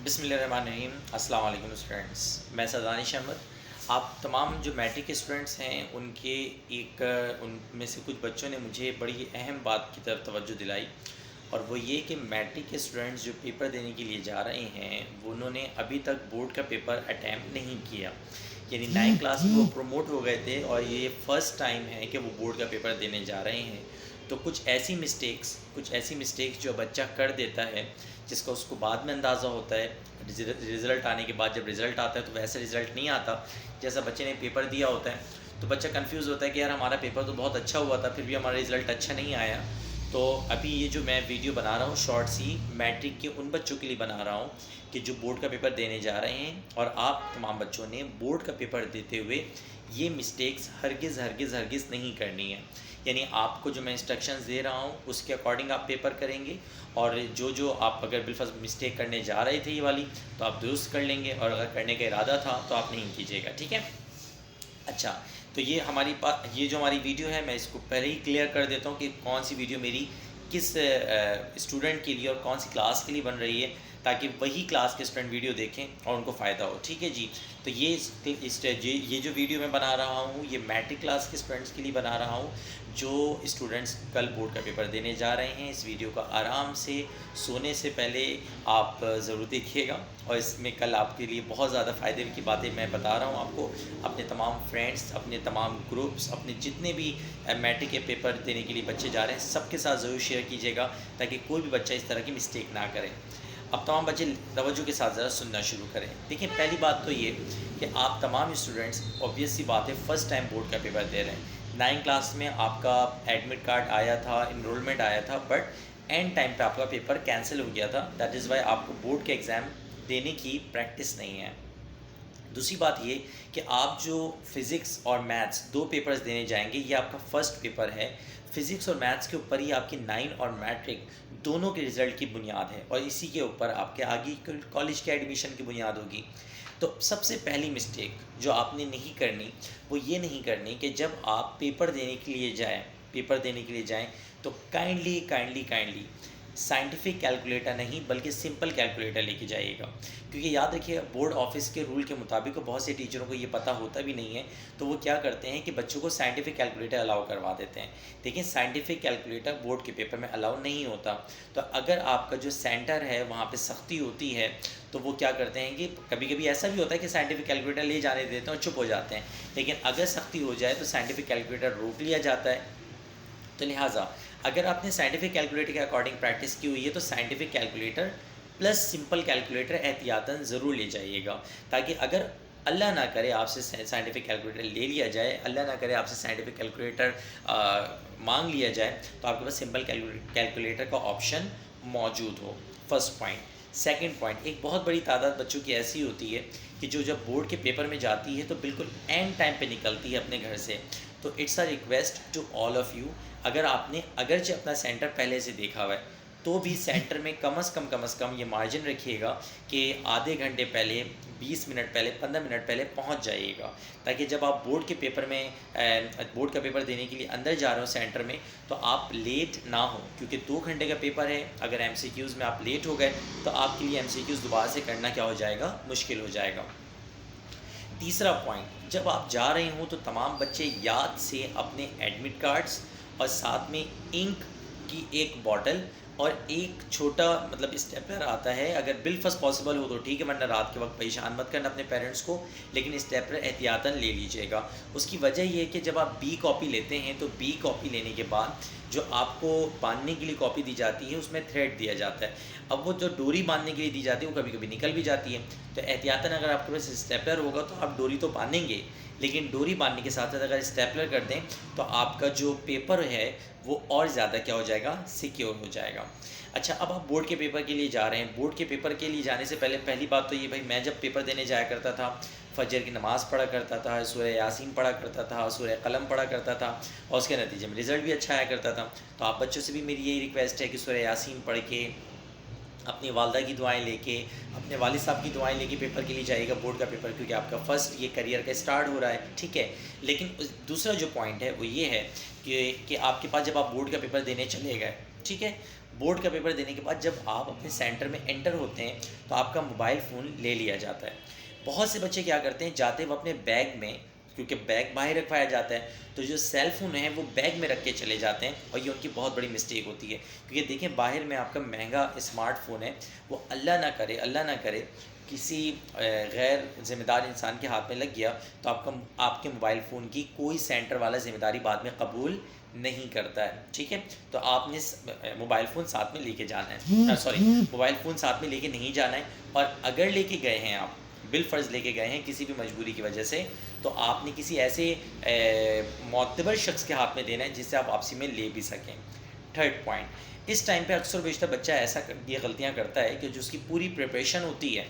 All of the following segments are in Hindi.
बिस्मिल्लाहिर्रहमानिर्रहीम। अस्सलाम वालेकुम स्टूडेंट्स, मैं सदानिश अहमद। आप तमाम जो मैट्रिक के स्टूडेंट्स हैं उनमें से कुछ बच्चों ने मुझे बड़ी अहम बात की तरफ तवज्जो दिलाई, और वो ये कि मैट्रिक के स्टूडेंट्स जो पेपर देने के लिए जा रहे हैं वो उन्होंने अभी तक बोर्ड का पेपर अटैम्प्ट नहीं किया। यानी 9 क्लास में वो प्रमोट हो गए थे और ये फ़र्स्ट टाइम है कि वो बोर्ड का पेपर देने जा रहे हैं। तो कुछ ऐसी मिस्टेक्स जो बच्चा कर देता है, जिसका उसको बाद में अंदाज़ा होता है। रिज़ल्ट आने के बाद जब रिज़ल्ट आता है तो वैसा रिज़ल्ट नहीं आता जैसा बच्चे ने पेपर दिया होता है। तो बच्चा कंफ्यूज होता है कि यार हमारा पेपर तो बहुत अच्छा हुआ था, फिर भी हमारा रिज़ल्ट अच्छा नहीं आया। तो अभी ये जो मैं वीडियो बना रहा हूँ शॉर्ट सी, मैट्रिक के उन बच्चों के लिए बना रहा हूँ कि जो बोर्ड का पेपर देने जा रहे हैं, और आप तमाम बच्चों ने बोर्ड का पेपर देते हुए ये मिस्टेक्स हरगिज़ हरगिज़ हरगिज़ नहीं करनी है। यानी आपको जो मैं इंस्ट्रक्शंस दे रहा हूँ उसके अकॉर्डिंग आप पेपर करेंगे, और जो आप अगर बिल्कुल मिस्टेक करने जा रहे थे ये वाली, तो आप दुरुस्त कर लेंगे, और अगर करने का इरादा था तो आप नहीं कीजिएगा। ठीक है। अच्छा, तो ये जो हमारी वीडियो है, मैं इसको पहले ही क्लियर कर देता हूँ कि कौन सी वीडियो मेरी किस स्टूडेंट के लिए और कौन सी क्लास के लिए बन रही है, ताकि वही क्लास के स्टूडेंट वीडियो देखें और उनको फ़ायदा हो। ठीक है जी। तो ये जो वीडियो मैं बना रहा हूँ ये मैट्रिक क्लास के स्टूडेंट्स के लिए बना रहा हूँ, जो स्टूडेंट्स कल बोर्ड का पेपर देने जा रहे हैं। इस वीडियो का आराम से सोने से पहले आप ज़रूर देखिएगा, और इसमें कल आपके लिए बहुत ज़्यादा फ़ायदे की बातें मैं बता रहा हूँ आपको। अपने तमाम फ्रेंड्स, अपने तमाम ग्रुप्स, अपने जितने भी मैट्रिक के पेपर देने के लिए बच्चे जा रहे हैं, सबके साथ ज़रूर शेयर कीजिएगा, ताकि कोई भी बच्चा इस तरह की मिस्टेक ना करे। अब तमाम बच्चे तवज्जो के साथ ज़रा सुनना शुरू करें। देखिए, पहली बात तो ये कि आप तमाम स्टूडेंट्स, ऑब्वियस सी बात है, फ़र्स्ट टाइम बोर्ड का पेपर दे रहे हैं। 9 क्लास में आपका एडमिट कार्ड आया था, इनरोलमेंट आया था, बट एंड टाइम पे आपका पेपर कैंसिल हो गया था। दैट इज़ वाई आपको बोर्ड के एग्ज़ाम देने की प्रैक्टिस नहीं है। दूसरी बात ये कि आप जो फ़िज़िक्स और मैथ्स 2 पेपर्स देने जाएंगे, ये आपका फ़र्स्ट पेपर है। फ़िज़िक्स और मैथ्स के ऊपर ही आपकी 9 और मैट्रिक दोनों के रिज़ल्ट की बुनियाद है, और इसी के ऊपर आपके आगे कॉलेज के एडमिशन की बुनियाद होगी। तो सबसे पहली मिस्टेक जो आपने नहीं करनी, वो ये नहीं करनी कि जब आप पेपर देने के लिए जाएँ, तो काइंडली साइंटिफिक कैलकुलेटर नहीं बल्कि सिंपल कैलकुलेटर लेके जाइएगा। क्योंकि याद रखिए, बोर्ड ऑफिस के रूल के मुताबिक बहुत से टीचरों को ये पता होता भी नहीं है, तो वो क्या करते हैं कि बच्चों को साइंटिफिक कैलकुलेटर अलाउ करवा देते हैं। लेकिन साइंटिफिक कैलकुलेटर बोर्ड के पेपर में अलाउ नहीं होता। तो अगर आपका जो सेंटर है वहाँ पे सख्ती होती है, तो वो क्या करते हैं कि कभी कभी ऐसा भी होता है कि साइंटिफिक कैलकुलेटर ले जाने देते हैं और चुप हो जाते हैं, लेकिन अगर सख्ती हो जाए तो साइंटिफिक कैलकुलेटर रोक लिया जाता है। तो लिहाजा अगर आपने साइंटिफिक कैलकुलेटर के अकॉर्डिंग प्रैक्टिस की हुई है, तो scientific calculator plus simple calculator एहतियातन ज़रूर ले जाइएगा, ताकि अगर अल्लाह ना करे आपसे साइंटिफिक कैलकुलेटर ले लिया जाए, अल्लाह ना करे आपसे साइंटिफिक कैलकुलेटर मांग लिया जाए, तो आपके पास सिंपल कैलकुलेटर का ऑप्शन मौजूद हो। First point. सेकंड पॉइंट, एक बहुत बड़ी तादाद बच्चों की ऐसी होती है कि जो जब बोर्ड के पेपर में जाती है तो बिल्कुल एंड टाइम पे निकलती है अपने घर से। तो it's a request to all of you, अगर आपने अगरचे अपना सेंटर पहले से देखा हुआ है, तो भी सेंटर में कम से कम ये मार्जिन रखिएगा कि आधे घंटे पहले, 20 मिनट पहले, 15 मिनट पहले पहुंच जाइएगा, ताकि जब आप बोर्ड का पेपर देने के लिए अंदर जा रहे हो सेंटर में, तो आप लेट ना हो। क्योंकि 2 घंटे का पेपर है, अगर एमसीक्यूज़ में आप लेट हो गए तो आपके लिए एमसीक्यूज़ दोबारा से करना क्या हो जाएगा, मुश्किल हो जाएगा। तीसरा पॉइंट, जब आप जा रहे हो तो तमाम बच्चे याद से अपने एडमिट कार्ड्स और साथ में इंक की एक बॉटल और एक छोटा स्टेपलर आता है, अगर बिलफर्स्ट पॉसिबल हो तो ठीक है, वरना रात के वक्त परेशान मत करना अपने पेरेंट्स को, लेकिन स्टेपलर एहतियातन ले लीजिएगा। उसकी वजह ये है कि जब आप बी कॉपी लेते हैं तो बी कॉपी लेने के बाद जो आपको बांधने के लिए कॉपी दी जाती है उसमें थ्रेड दिया जाता है। अब वो जो डोरी बांधने के लिए दी जाती है वो कभी कभी निकल भी जाती है। तो एहतियातन अगर आपके पास स्टेपलर होगा तो आप डोरी तो बांधेंगे, लेकिन डोरी बांधने के साथ साथ अगर स्टेपलर कर दें तो आपका जो पेपर है वो और ज़्यादा क्या हो जाएगा, सिक्योर हो जाएगा। अच्छा, अब आप बोर्ड के पेपर के लिए जा रहे हैं। बोर्ड के पेपर के लिए जाने से पहले पहली बात तो ये, भाई मैं जब पेपर देने जाया करता था, फजर की नमाज़ पढ़ा करता था, सूरह यासीन पढ़ा करता था, सूरह कलम पढ़ा करता था, और उसके नतीजे में रिज़ल्ट भी अच्छा आया करता था। तो आप बच्चों से भी मेरी यही रिक्वेस्ट है कि सूरह यासीन पढ़ के, अपनी वालदा की दुआएं लेके, अपने वालिद साहब की दुआएं लेके पेपर के लिए जाइएगा, बोर्ड का पेपर, क्योंकि आपका फ़र्स्ट ये करियर का स्टार्ट हो रहा है। ठीक है। लेकिन दूसरा जो पॉइंट है वो ये है कि आपके पास जब आप बोर्ड का पेपर देने चले गए, ठीक है, बोर्ड का पेपर देने के बाद जब आप अपने सेंटर में एंटर होते हैं तो आपका मोबाइल फ़ोन ले लिया जाता है। बहुत से बच्चे क्या करते हैं, जाते वो अपने बैग में, क्योंकि बैग बाहर रखवाया जाता है, तो जो सेल फ़ोन है वो बैग में रख के चले जाते हैं, और ये उनकी बहुत बड़ी मिस्टेक होती है। क्योंकि देखें, बाहर में आपका महंगा स्मार्टफ़ोन है, वो अल्लाह ना करे किसी गैर ज़िम्मेदार इंसान के हाथ में लग गया, तो आपके मोबाइल फ़ोन की कोई सेंटर वाला ज़िम्मेदारी बाद में कबूल नहीं करता है। ठीक है, तो आपने मोबाइल फ़ोन साथ में लेके जाना है, सॉरी, मोबाइल फ़ोन साथ में लेके नहीं जाना है। और अगर लेके गए हैं, आप बिलफ़र्ज़ लेके गए हैं किसी भी मजबूरी की वजह से, तो आपने किसी ऐसे मोतबर शख्स के हाथ में देना है जिससे आप वापसी में ले भी सकें। थर्ड पॉइंट, इस टाइम पे अक्सर बेशतर बच्चा ये गलतियाँ करता है कि जो उसकी पूरी प्रिपरेशन होती है,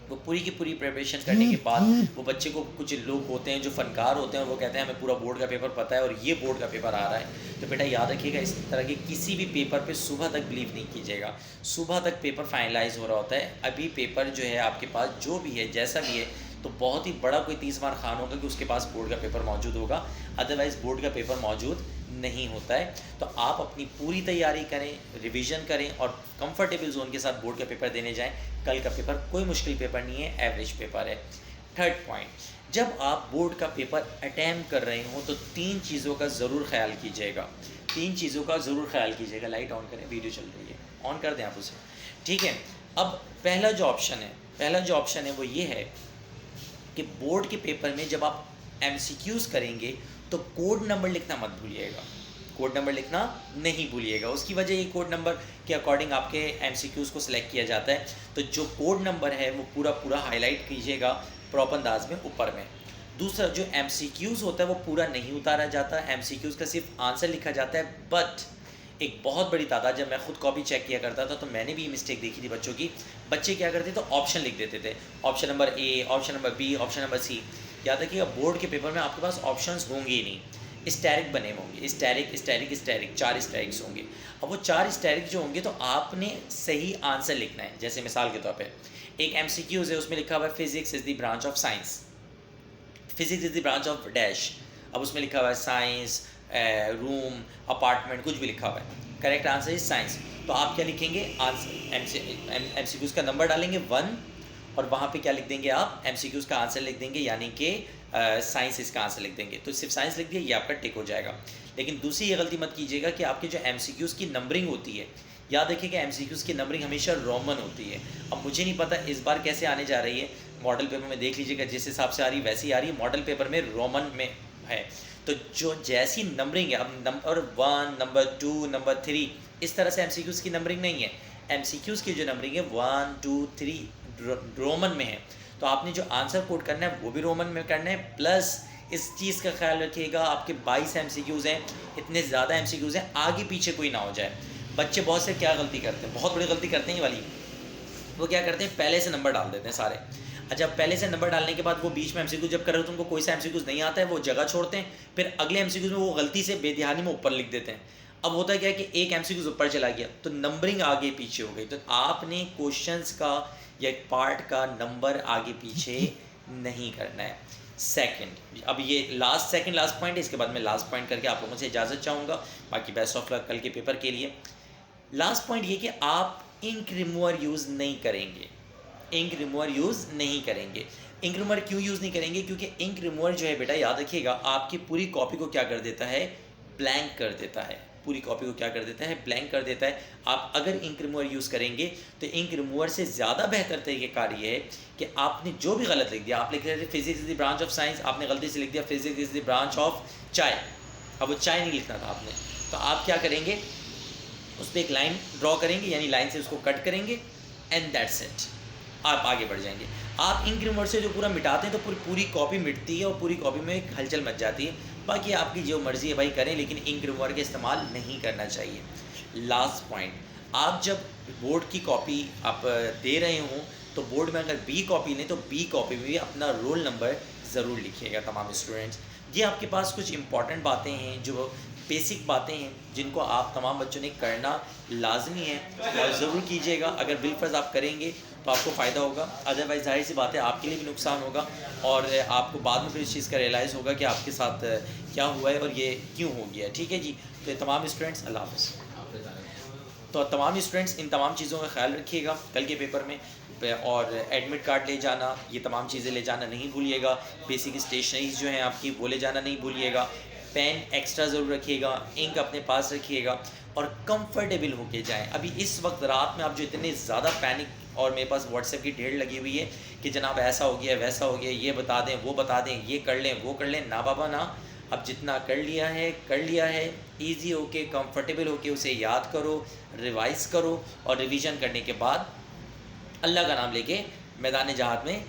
वो पूरी की पूरी प्रिपरेशन करने के बाद वो बच्चे को, कुछ लोग होते हैं जो फ़नकार होते हैं, वो कहते हैं हमें पूरा बोर्ड का पेपर पता है और ये बोर्ड का पेपर आ रहा है। तो बेटा याद रखिएगा, इस तरह के किसी भी पेपर पे सुबह तक बिलीव नहीं कीजिएगा। सुबह तक पेपर फाइनलाइज हो रहा होता है, अभी पेपर जो है आपके पास जो भी है, जैसा भी है, तो बहुत ही बड़ा कोई 30 मार खान होगा कि उसके पास बोर्ड का पेपर मौजूद होगा, अदरवाइज़ बोर्ड का पेपर मौजूद नहीं होता है। तो आप अपनी पूरी तैयारी करें, रिवीजन करें और कंफर्टेबल जोन के साथ बोर्ड का पेपर देने जाएं। कल का पेपर कोई मुश्किल पेपर नहीं है, एवरेज पेपर है। थर्ड पॉइंट, जब आप बोर्ड का पेपर अटैम्प्ट कर रहे हो तो 3 चीज़ों का ज़रूर ख्याल कीजिएगा। 3 चीज़ों का ज़रूर ख्याल कीजिएगा। लाइट ऑन करें, वीडियो चल रही है, ऑन कर दें आप उसे। ठीक है, अब पहला जो ऑप्शन है वो ये है कि बोर्ड के पेपर में जब आप MCQs करेंगे तो कोड नंबर लिखना मत भूलिएगा। कोड नंबर लिखना नहीं भूलिएगा। उसकी वजह ये कोड नंबर के अकॉर्डिंग आपके MCQs को सिलेक्ट किया जाता है। तो जो कोड नंबर है वो पूरा हाईलाइट कीजिएगा प्रॉपर अंदाज में ऊपर में। दूसरा, जो MCQs होता है वो पूरा नहीं उतारा जाता, MCQs का सिर्फ आंसर लिखा जाता है। बट एक बहुत बड़ी तादाद, जब मैं खुद कॉपी चेक किया करता था तो मैंने भी मिस्टेक देखी थी बच्चों की। बच्चे क्या करते, तो ऑप्शन लिख देते थे, option number A, option number B, option number C। याद रखिएगा, बोर्ड के पेपर में आपके पास ऑप्शंस होंगे ही नहीं, स्टैरिक बने होंगे, स्टैरिक 4 स्टैरिक्स होंगे। अब वो 4 स्टैरिक जो होंगे तो आपने सही आंसर लिखना है। जैसे मिसाल के तौर पे एक MCQs है, उसमें लिखा हुआ है physics is the branch of science, physics is the branch of dash. अब उसमें लिखा हुआ है साइंस, रूम, अपार्टमेंट, कुछ भी लिखा हुआ है। Correct answer is science. तो आप क्या लिखेंगे, आंसर MCQs का नंबर डालेंगे 1 और वहाँ पे क्या लिख देंगे आप, MCQs का आंसर लिख देंगे, यानी कि साइंस इसका आंसर लिख देंगे। तो सिर्फ साइंस लिख दिया, ये आपका टिक हो जाएगा। लेकिन दूसरी ये गलती मत कीजिएगा कि आपके जो MCQs की नंबरिंग होती है, याद रखिएगा MCQs की नंबरिंग हमेशा रोमन होती है। अब मुझे नहीं पता इस बार कैसे आने जा रही है, मॉडल पेपर में देख लीजिएगा, जिस हिसाब से आ रही वैसी आ रही है। मॉडल पेपर में रोमन में है, तो जो जैसी नंबरिंग है, अब नंबर 1, नंबर 2, नंबर 3, इस तरह से MCQs की नंबरिंग नहीं है। MCQs की जो नंबरिंग है 1, 2, 3 रोमन में है। तो आपने जो आंसर कोड करना है वो भी रोमन में करना है। प्लस इस चीज़ का ख्याल रखिएगा, आपके 22 MCQs हैं, इतने ज़्यादा MCQs हैं, आगे पीछे कोई ना हो जाए। बच्चे बहुत से क्या गलती करते हैं, बहुत बड़ी गलती करते हैं ये वाली। वो क्या करते हैं, पहले से नंबर डाल देते हैं सारे। अच्छा, पहले से नंबर डालने के बाद वो बीच में MCQ जब कर रहे हो तो उनको कोई सा MCQ नहीं आता है, वो जगह छोड़ते हैं, फिर अगले MCQ में वो गलती से बेध्यानी में ऊपर लिख देते हैं। अब होता है क्या कि एक MCQ ऊपर चला गया तो नंबरिंग आगे पीछे हो गई। तो आपने क्वेश्चंस का या पार्ट का नंबर आगे पीछे नहीं करना है। सेकंड, अब ये सेकंड लास्ट पॉइंट है, इसके बाद मैं लास्ट पॉइंट करके आप लोगों से इजाज़त चाहूँगा। बाकी बेस्ट ऑफ लक कल के पेपर के लिए। लास्ट पॉइंट ये कि आप इंक रिमूवर यूज़ नहीं करेंगे। इंक रिमूवर यूज़ नहीं करेंगे। इंक रिमूवर क्यों यूज़ नहीं करेंगे, क्योंकि इंक रिमूवर जो है बेटा, याद रखिएगा, आपकी पूरी कॉपी को क्या कर देता है, ब्लैंक कर देता है। पूरी कॉपी को क्या कर देता है, ब्लैंक कर देता है। आप अगर इंक रिमूवर यूज़ करेंगे तो इंक रिमूवर से ज़्यादा बेहतर तरीक़ेकार ये है कि आपने जो भी गलत लिख दिया, आप लिख रहे थे physics is the branch of science, आपने गलती से लिख दिया physics is the branch of चाय। अब वो चाय नहीं लिखना था आपने, तो आप क्या करेंगे, उस पर एक लाइन ड्रॉ करेंगे, यानी लाइन से उसको कट करेंगे, एंड दैट्स इट, आप आगे बढ़ जाएंगे। आप इंक रिमूवर से जो पूरा मिटाते हैं तो पूरी कॉपी मिटती है और पूरी कॉपी में एक हलचल मच जाती है। बाकी आपकी जो मर्ज़ी है भाई करें, लेकिन इंक रिमूवर का इस्तेमाल नहीं करना चाहिए। लास्ट पॉइंट, आप जब बोर्ड की कॉपी आप दे रहे हों तो बोर्ड में अगर B कॉपी लें तो B कॉपी में भी अपना रोल नंबर ज़रूर लिखिएगा तमाम स्टूडेंट्स। ये आपके पास कुछ इंपॉर्टेंट बातें हैं, जो बेसिक बातें हैं, जिनको आप तमाम बच्चों ने करना लाजमी है और ज़रूर कीजिएगा। अगर बिलफर्ज आप करेंगे तो आपको फ़ायदा होगा, अदरवाइज़ जाहिर सी बात है आपके लिए भी नुकसान होगा और आपको बाद में फिर इस चीज़ का रियलाइज़ होगा कि आपके साथ क्या हुआ है और ये क्यों हो गया। ठीक है जी, तो तमाम स्टूडेंट्स, अल्लाह हाफ़िज़। तो तमाम स्टूडेंट्स इन तमाम चीज़ों का ख्याल रखिएगा कल के पेपर में। और एडमिट कार्ड ले जाना, ये तमाम चीज़ें ले जाना नहीं भूलिएगा। बेसिक स्टेशनरीज जो हैं आपकी वो ले जाना नहीं भूलिएगा। पेन एक्स्ट्रा ज़रूर रखिएगा, इंक अपने पास रखिएगा और कंफर्टेबल होके जाएं। अभी इस वक्त रात में आप जो इतने ज़्यादा पैनिक और मेरे पास व्हाट्सएप की ढेर लगी हुई है कि जनाब ऐसा हो गया वैसा हो गया, ये बता दें वो बता दें, ये कर लें वो कर लें, ना बाबा ना। अब जितना कर लिया है, ईजी होके कंफर्टेबल होके उसे याद करो, रिवाइज़ करो और रिवीजन करने के बाद अल्लाह का नाम लेके मैदान जहाद में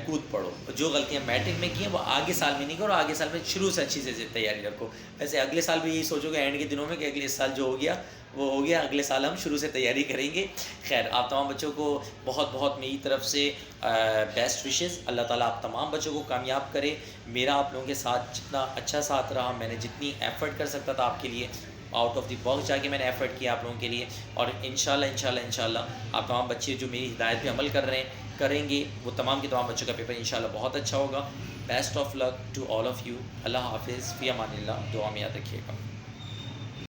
कूद पड़ो। जो गलतियाँ मैट्रिक में की हैं वो आगे साल में नहीं करो, आगे साल में शुरू से अच्छी से तैयारी रखो। वैसे अगले साल भी यही सोचोगे एंड के दिनों में कि अगले साल जो हो गया वो हो गया, अगले साल हम शुरू से तैयारी करेंगे। खैर, आप तमाम बच्चों को बहुत बहुत मेरी तरफ से बेस्ट विशेज़। अल्लाह ताला आप तमाम बच्चों को कामयाब करे। मेरा आप लोगों के साथ जितना अच्छा साथ रहा, मैंने जितनी एफ़र्ट कर सकता था आपके लिए, आउट ऑफ द बॉक्स जाके मैंने एफ़र्ट किया आप लोगों के लिए। और इंशाल्लाह आप तमाम बच्चे जो मेरी हिदायत पे अमल करेंगे वो तमाम के तमाम बच्चों का पेपर इंशाल्लाह बहुत अच्छा होगा। Best of luck to all of you. अल्लाह हाफिज़, फ़ी अमानिल्लाह। दुआ में याद रखिएगा।